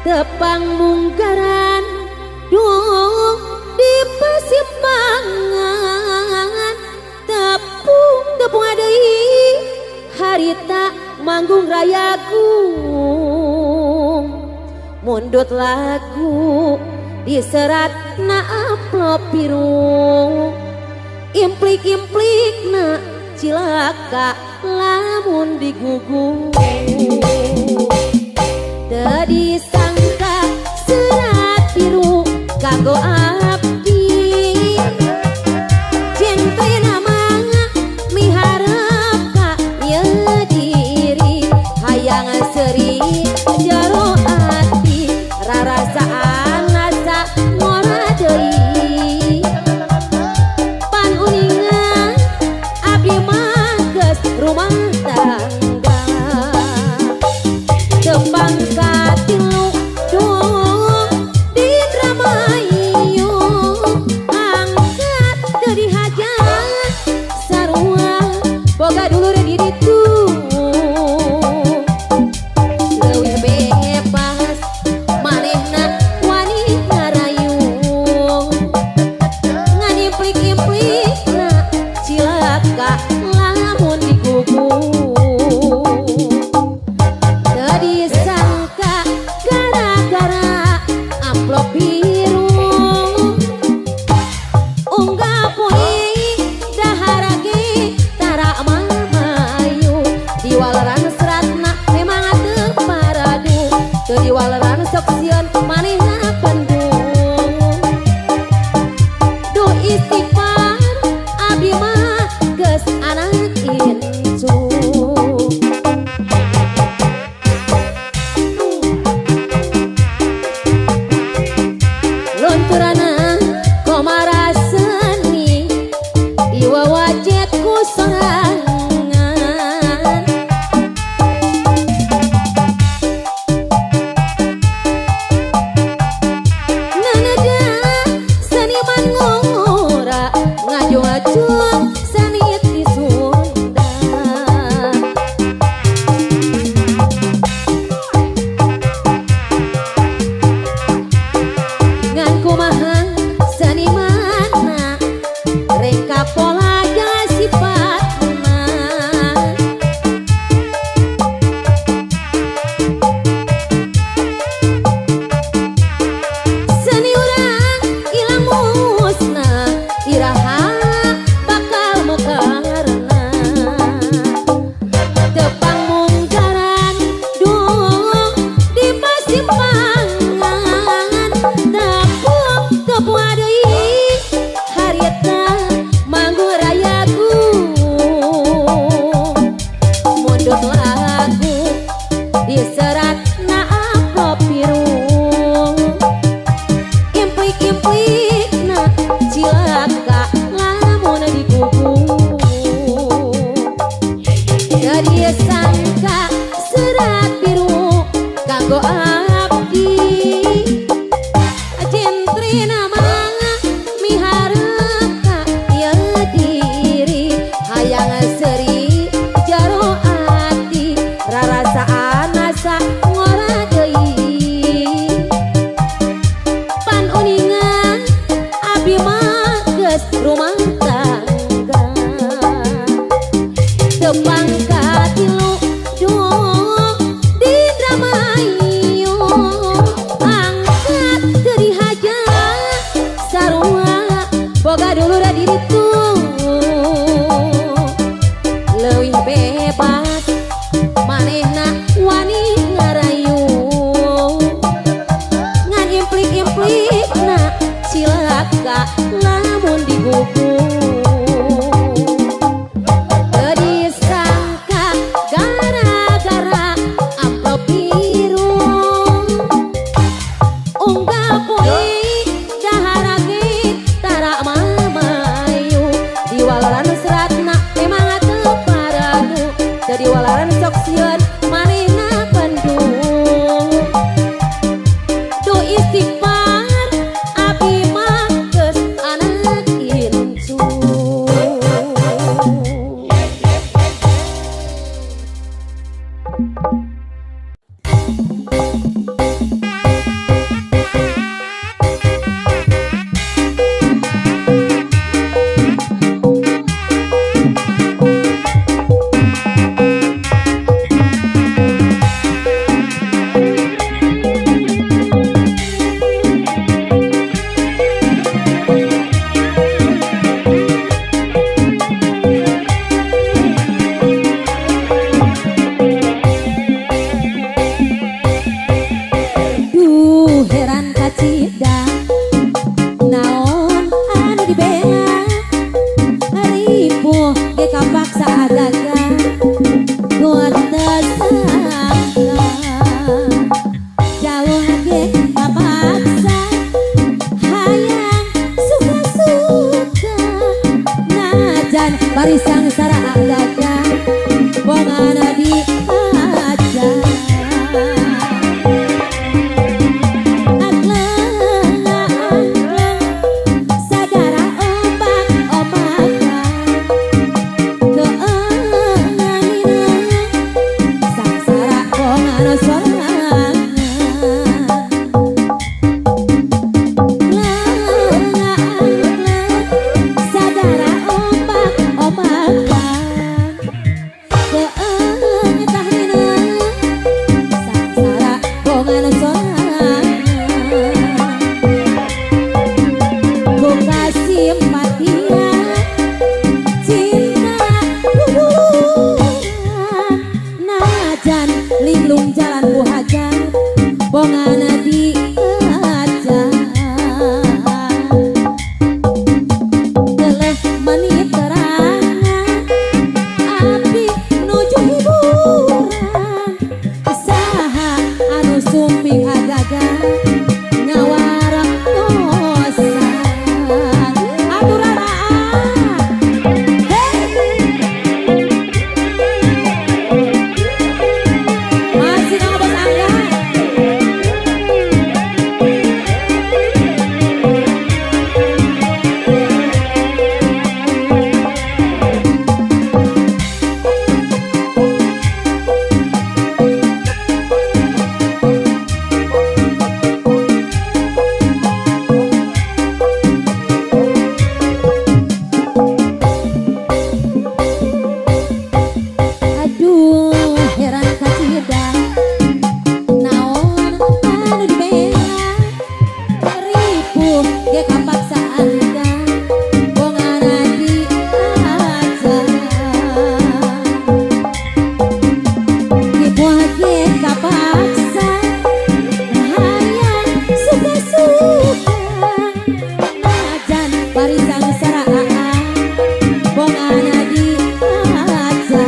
tepang mungkaran dung di persimpangan tepung tepung adai harita manggung rayagung mundut lagu diserat na amplop biru implik-implik na cilaka lamun digugung tadi sangka serat biru kanggo abdi cintai nama miharap ka ye diri hayang seri jaro ati rarasaan asa ngora deui pan uningan abdi mah geus rumah tangga tembang katil teu diwaleran sok sieun manehna Bandung. Duh istighfar abdi mah geus anak incu. Lunturana komara seni iwa wajet ku sorangan. Nganeda seniman ngora ngajung-ajung sanit di Sunda. Ngan kumaha senimanna reka pola jeung sifatna. Seni urang ilang musna iraha bakal mekarna. Tepang munggaran duh di pasimpangan tepung deui harita manggu rayaku mundut lagu diserat na amplop biru implik na cilaka lamun dikuku jadi sangka serat biru kanggo abdi cintrina mangga miharep ka ieu diri hayang seuri jaro ati rarasaan asa ngora deui pan uningan abdi mah geus rumah tangga tepang katilu duh di Indramayu angkat teu dihaja sarua boga dulur diriku leuwih bebas manehna wani ngarayu ngan implik-implikna cilaka lamun digugu. Teu disangka gara-gara amplop biru unggal poe dahara ge tara mamayu diwalaran seratna memang teu paradu teu diwalaran sok sieun manehna Bandung. Duh istighfar abdi mah geus anak incu. Duh heran kacida naon anu dibela ripuh ge kapaksa agaga buat tersangka jauh ge kapaksa hayang suka-suka najan barisang sara agaga bongana dihajar. Sagara ombak-ombakan keanganina sangsara bongana sorangan sagara ombak-ombakan keanganina sangsara bongana sorangan buka simpatia cinta hubungan najan linglung jalan buhajar bongana diaja geleh menit terangan api nuju hiburan saha anu sumping agaga ngawarek kosan aturaraan masih nama bos angga aduh heran kacidak naon anu dibela ripuh ge kapaksaan ka bongana diaja dibuah ge kapaksa hayang suka-suka najan barisan saraan bongana diaja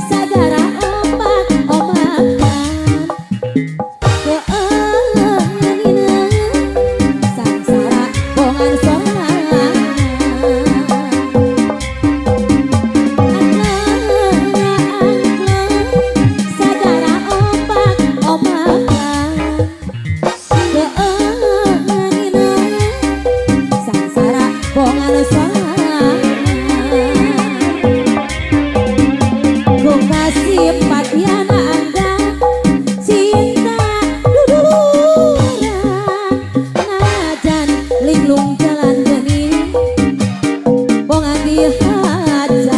sadara omak-omakan keanina sangsara bongan sorangan sadara omak-omakan keanina sangsara bongan sorangan ku kasih patiana anda cinta duduluran najan linglung jalan geni bongan dihaja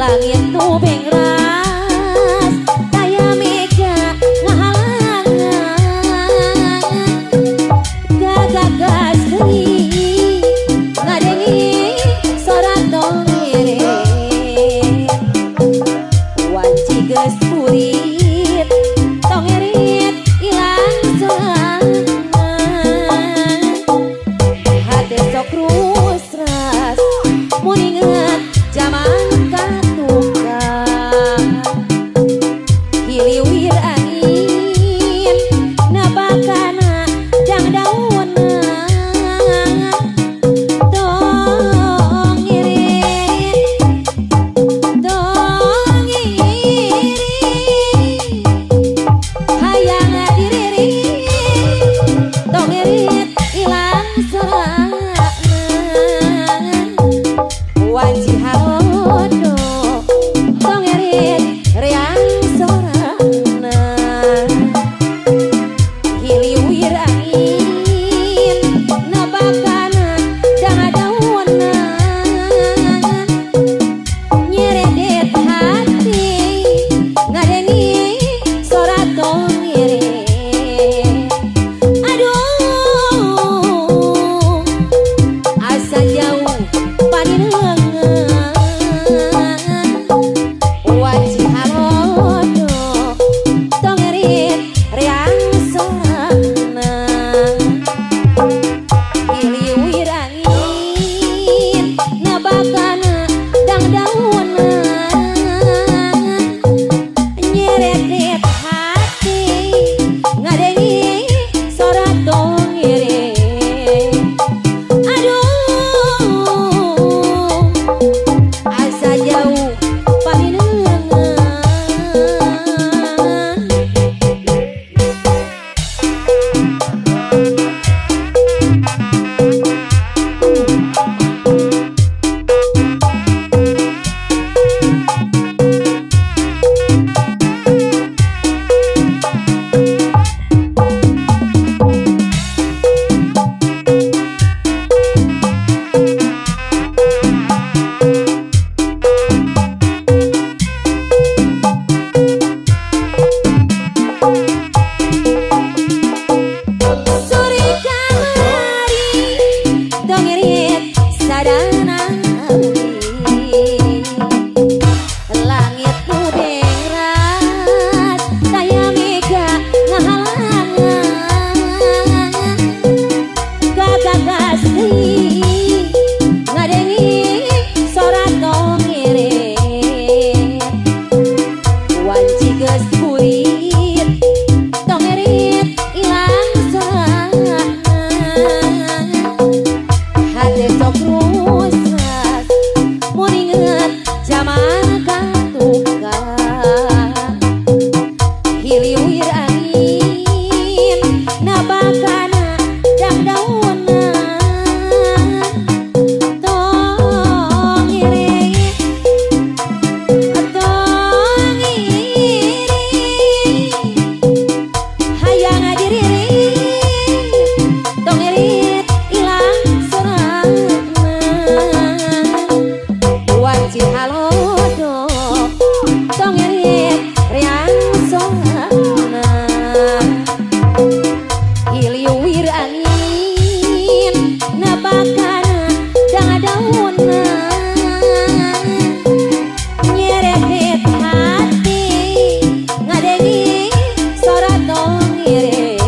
langit tubing ras daya mega ngahalangan gagagas deui ngadengi sorat dongere wanci geus purit tongerit ilang sorangan hate sok rusras mun inget zaman hiliwir angin nabakana jang daunna dong irit hayang diririt dong irit ilang sorangan wanci halodo dong irit reang sorana hiliwir angin nabakana jang daunna nyeredet hati ngadeni sorat dongere aduh asa jauh panirengan wanci halodo tongerit reang sorana nabakana dangdaunan tong iring tong iring hayang diriring tong irit ilang sorangan wajib halodo tong irit riang sorangan iliwir angin nabakana dangdaunan nyeret hati ngadengi sora tong iring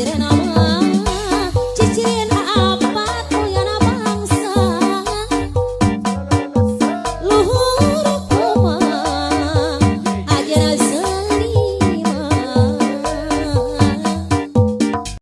Tireno